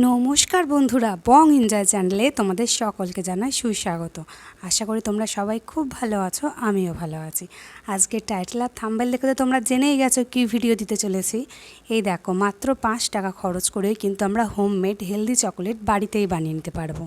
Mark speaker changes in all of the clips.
Speaker 1: নমস্কার বন্ধুরা, বং এনজয় চ্যানেলে তোমাদের সকলকে জানাই সুস্বাগত। আশা করি তোমরা সবাই খুব ভালো আছো, আমিও ভালো আছি। আজকে টাইটেল আর থাম্বনেল দেখে তো তোমরা জেনেই গেছো কী ভিডিও দিতে চলেছি। এই দেখো, মাত্র 5 টাকা খরচ করে কিন্তু আমরা হোমমেড হেলদি চকোলেট বাড়িতেই বানিয়ে নিতে পারবো।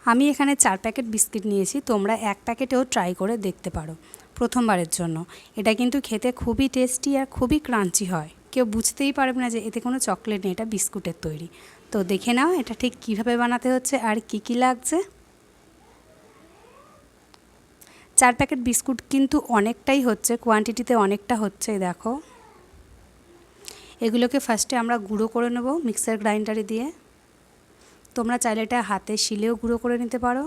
Speaker 1: আমি এখানে 4 প্যাকেট বিস্কিট নিয়েছি, তোমরা 1 প্যাকেটেও ট্রাই করে দেখতে পারো প্রথমবারের জন্য। এটা কিন্তু খেতে খুবই টেস্টি আর খুবই ক্রাঞ্চি হয়, কেউ বুঝতেই পারবে না যে এতে কোনো চকলেট নেই, এটা বিস্কুটের তৈরি। তো দেখে নাও এটা ঠিক কিভাবে বানাতে হচ্ছে আর কি কি লাগছে। 4 প্যাকেট বিস্কুট কিন্তু অনেকটাই হচ্ছে, কোয়ান্টিটিতে অনেকটা হচ্ছে। দেখো, এগুলোকে ফার্স্টে আমরা গুঁড়ো করে নেব মিক্সার গ্রাইন্ডারে দিয়ে। তোমরা চাইলে এটা হাতে শিলেও গুঁড়ো করে নিতে পারো।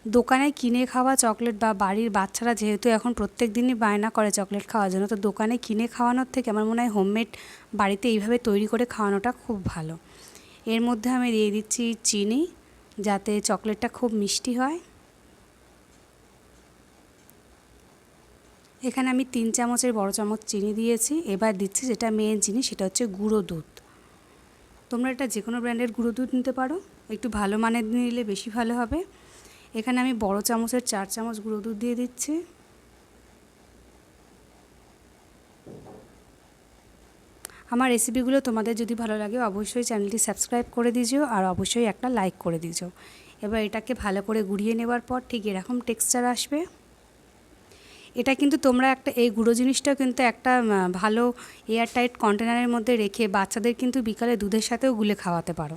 Speaker 1: দোকানে কিনে খাওয়া চকলেট বা বাড়ির বাচ্চারা যেহেতু এখন প্রত্যেক দিনই বায়না করে চকলেট খাওয়ার জন্য, তো দোকানে কিনে খাওয়ানোর থেকে আমার মনে হয় হোমমেড বাড়িতে এইভাবে তৈরি করে খাওয়ানোটা খুব ভালো। এর মধ্যে আমি দিয়ে দিচ্ছি চিনি, যাতে চকলেটটা খুব মিষ্টি হয়। এখানে আমি 3 চামচের বড় চামচ চিনি দিয়েছি। এবার দিচ্ছি যেটা মেন জিনিস, সেটা হচ্ছে গুঁড়ো দুধ। তোমরা এটা যে কোনো ব্র্যান্ডের গুঁড়ো দুধ নিতে পারো, একটু ভালো মানের নিলে বেশি ভালো হবে। এখানে আমি বড় চামচের 4 চামচ গুঁড়ো দুধ দিয়ে দিচ্ছি। আমার রেসিপিগুলো তোমাদের যদি ভালো লাগে অবশ্যই চ্যানেলটি সাবস্ক্রাইব করে দিও আর অবশ্যই একটা লাইক করে দিও। এবার এটাকে ভালো করে গুঁড়িয়ে নেবার পর ঠিক এরকম টেক্সচার আসবে। এটা কিন্তু তোমরা এই গুঁড়ো জিনিসটাও কিন্তু একটা ভালো এয়ার টাইট কন্টেনারের মধ্যে রেখে বাচ্চাদের কিন্তু বিকালে দুধের সাথেও গুলে খাওয়াতে পারো,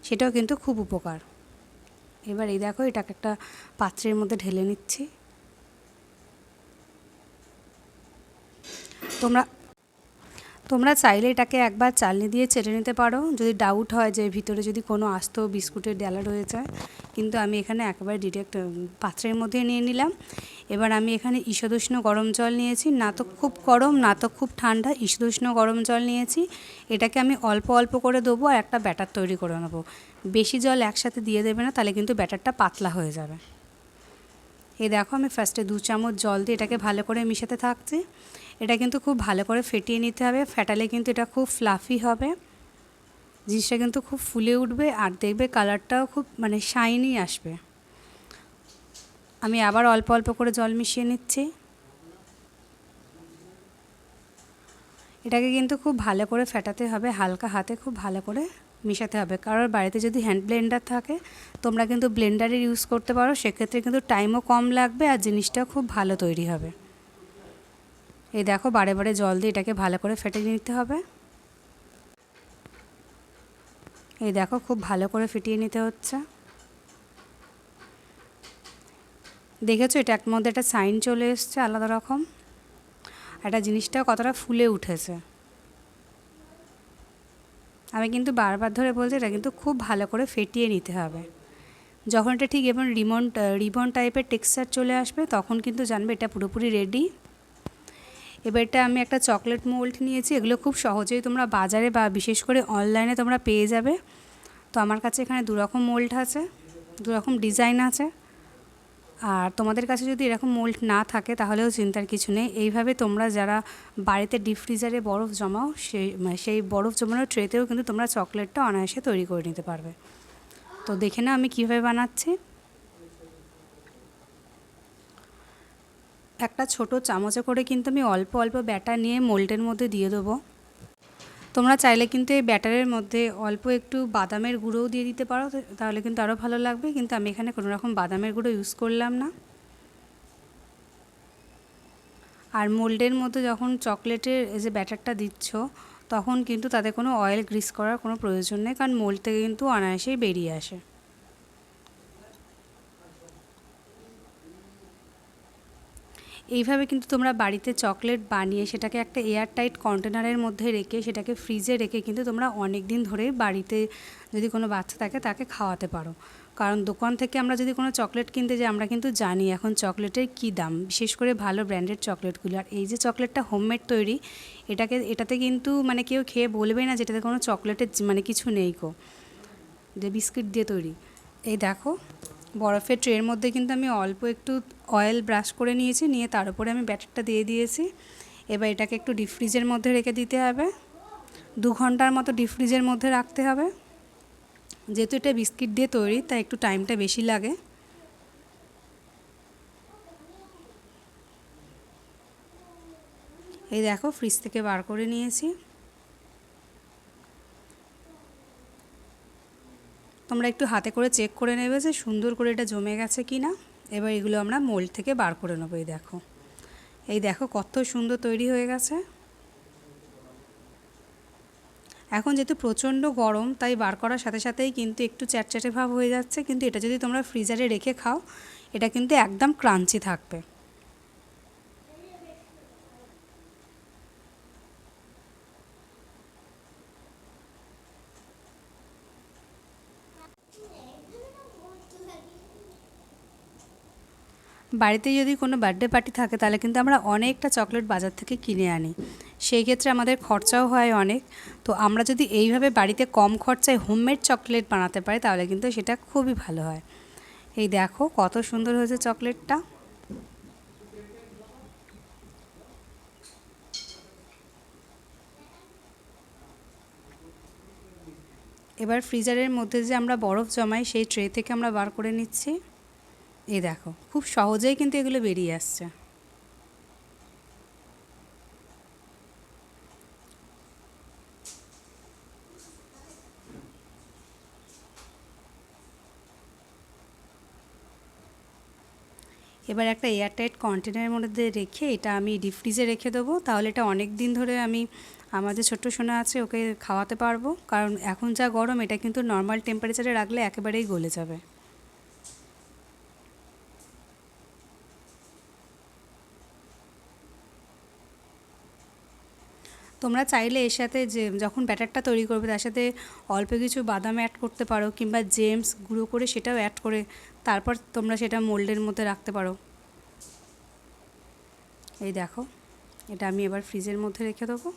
Speaker 1: সেটাও কিন্তু খুব উপকার। এবার এই দেখো, এটাকে একটা পাত্রের মধ্যে ঢেলে নিচ্ছি। তোমরা চাইলে এটাকে একবার চালনি দিয়ে চেলে নিতে পারো, যদি ডাউট হয় যে ভিতরে যদি কোনো আস্ত বিস্কুটের ডালা রয়ে যায়। কিন্তু আমি এখানে একেবারে ডিরেক্ট পাত্রের মধ্যে নিয়ে নিলাম। এবার আমি এখানে ঈষদুষ্ণ গরম জল নিয়েছি, না তো খুব গরম না তো খুব ঠান্ডা, ঈষদুষ্ণ গরম জল নিয়েছি। এটাকে আমি অল্প অল্প করে দেবো আর একটা ব্যাটার তৈরি করে নেবো। বেশি জল একসাথে দিয়ে দেবে না, তাহলে কিন্তু ব্যাটারটা পাতলা হয়ে যাবে। এই দেখো, আমি ফার্স্টে 2 চামচ জল দিয়ে এটাকে ভালো করে মিশাতে থাকছি। এটা কিন্তু খুব ভালো করে ফেটিয়ে নিতে হবে, ফেটালে কিন্তু এটা খুব ফ্লাফি হবে, জিনিসটা কিন্তু খুব ফুলে উঠবে আর দেখবে কালারটাও খুব শাইনি আসবে। আমি আবার অল্প অল্প করে জল মিশিয়ে নিচ্ছি। এটাকে কিন্তু খুব ভালো করে ফেটাতে হবে, হালকা হাতে খুব ভালো করে মিশাতে হবে। কারোর বাড়িতে যদি হ্যান্ড ব্লেন্ডার থাকে তোমরা কিন্তু ব্লেন্ডারের ইউজ করতে পারো, সেক্ষেত্রে কিন্তু টাইমও কম লাগবে আর জিনিসটাও খুব ভালো তৈরি হবে। এই দেখো, বারে বারে জল দিয়ে এটাকে ভালো করে ফেটে নিতে হবে। এই দেখো, খুব ভালো করে ফেটিয়ে নিতে হচ্ছে। দেখেছো, এটার মধ্যে একটা সাইন চলে এসছে আলাদা রকম, একটা জিনিসটা কতটা ফুলে উঠেছে। আমি কিন্তু বারবার ধরে বলছি এটা কিন্তু খুব ভালো করে ফেটিয়ে নিতে হবে। যখন এটা ঠিক এবং রিবন টাইপের টেক্সচার চলে আসবে তখন কিন্তু জানবে এটা পুরোপুরি রেডি। এবার এটা আমি একটা চকলেট মোল্ড নিয়েছি, এগুলো খুব সহজেই তোমরা বাজারে বা বিশেষ করে অনলাইনে তোমরা পেয়ে যাবে। তো আমার কাছে এখানে 2 রকম মোল্ড আছে, 2 রকম ডিজাইন আছে। আর তোমাদের কাছে যদি এরকম মোল্ড না থাকে তাহলেও চিন্তার কিছু নেই, এইভাবে তোমরা যারা বাড়িতে ডিপ ফ্রিজারে বরফ জমাও সেই বরফ জমানোর ট্রেতেও কিন্তু তোমরা চকলেটটা অনায়াসে তৈরি করে নিতে পারবে। তো দেখে নাও আমি কীভাবে বানাচ্ছি। একটা ছোট চামচে করে কিন্তু আমি অল্প অল্প ব্যাটার নিয়ে মোল্ডের মধ্যে দিয়ে দেবো। তোমরা চাইলে কিন্তু এই ব্যাটারের মধ্যে অল্প একটু বাদামের গুঁড়োও দিয়ে দিতে পারো, তাহলে কিন্তু আরও ভালো লাগবে। কিন্তু আমি এখানে কোনো রকম বাদামের গুঁড়ো ইউজ করলাম না। আর মোল্ডের মধ্যে যখন চকলেটের যে ব্যাটারটা দিচ্ছ তখন কিন্তু তাতে কোনো অয়েল গ্রিস করার কোনো প্রয়োজন নেই, কারণ মোল্ড থেকে কিন্তু অনায়াসেই বেরিয়ে আসে। এইভাবে কিন্তু তোমরা বাড়িতে চকলেট বানিয়ে সেটাকে একটা এয়ার টাইট কন্টেনারের মধ্যে রেখে সেটাকে ফ্রিজে রেখে কিন্তু তোমরা অনেক দিন ধরে বাড়িতে যদি কোনো বাচ্চা থাকে তাকে খাওয়াতে পারো। কারণ দোকান থেকে আমরা যদি কোনো চকলেট কিনতে যাই আমরা কিন্তু জানি এখন চকলেটের কী দাম, বিশেষ করে ভালো ব্র্যান্ডেড চকলেটগুলো। আর এই যে চকলেটটা হোমমেড তৈরি, এটাতে কিন্তু কেউ খেয়ে বলবে না যেটাতে কোনো চকলেটের কিছু নেই গো, যে বিস্কিট দিয়ে তৈরি। এই দেখো, বরফের ট্রের মধ্যে কিন্তু আমি অল্প একটু অয়েল ব্রাশ করে নিয়েছি, নিয়ে তার উপরে আমি ব্যাটারটা দিয়ে দিয়েছি। এবার এটাকে একটু ডিপ ফ্রিজের মধ্যে রেখে দিতে হবে। 2 ঘন্টার মতো ডিপ ফ্রিজের মধ্যে রাখতে হবে। যেহেতু এটা বিস্কিট দিয়ে তৈরি তাই একটু টাইমটা বেশি লাগে। এই দেখো ফ্রিজ থেকে বার করে নিয়েছি। তোমরা একটু হাতে করে চেক করে নেবে যে সুন্দর করে এটা জমে গেছে কি না। এবার এগুলো আমরা মোল্ড থেকে বার করে নেবো। এই দেখো কত সুন্দর তৈরি হয়ে গেছে। এখন যেহেতু প্রচণ্ড গরম তাই বার করার সাথে সাথেই কিন্তু একটু চ্যাটচ্যাটে ভাব হয়ে যাচ্ছে, কিন্তু এটা যদি তোমরা ফ্রিজারে রেখে খাও এটা কিন্তু একদম ক্রাঞ্চি থাকবে। বাড়িতে যদি কোনো বার্থডে পার্টি থাকে তাহলে কিন্তু আমরা অনেকটা চকলেট বাজার থেকে কিনে আনি, সেই ক্ষেত্রে আমাদের খরচাও হয় অনেক। তো আমরা যদি এইভাবে বাড়িতে কম খরচায় হোমমেড চকলেট বানাতে পারি তাহলে কিন্তু সেটা খুবই ভালো হয়। এই দেখো কত সুন্দর হয়েছে চকলেটটা। এবার ফ্রিজারের মধ্যে যে আমরা বরফ জমাই সেই ট্রে থেকে আমরা বার করে নিচ্ছি। এই দেখো খুব সহজেই কিন্তু এগুলো বেরিয়ে আসছে। এবার একটা এয়ারটাইট কন্টেনারের মধ্যে রেখে এটা আমি ডিপ ফ্রিজে রেখে দেবো, তাহলে এটা অনেক দিন ধরে আমি আমার যে ছোট্ট সোনা আছে ওকে খাওয়াতে পারবো। কারণ এখন যা গরম এটা কিন্তু নর্মাল টেম্পারেচারে রাখলে একেবারেই গলে যাবে। তোমরা চাইলে এর সাথে যে যখন ব্যাটারটা তৈরি করবে তার সাথে অল্প কিছু বাদাম অ্যাড করতে পারো, কিংবা জেমস গুঁড়ো করে সেটাও অ্যাড করে তারপর তোমরা সেটা মোল্ডের মধ্যে রাখতে পারো। এই দেখো এটা আমি এবার ফ্রিজের মধ্যে রেখে দেবো।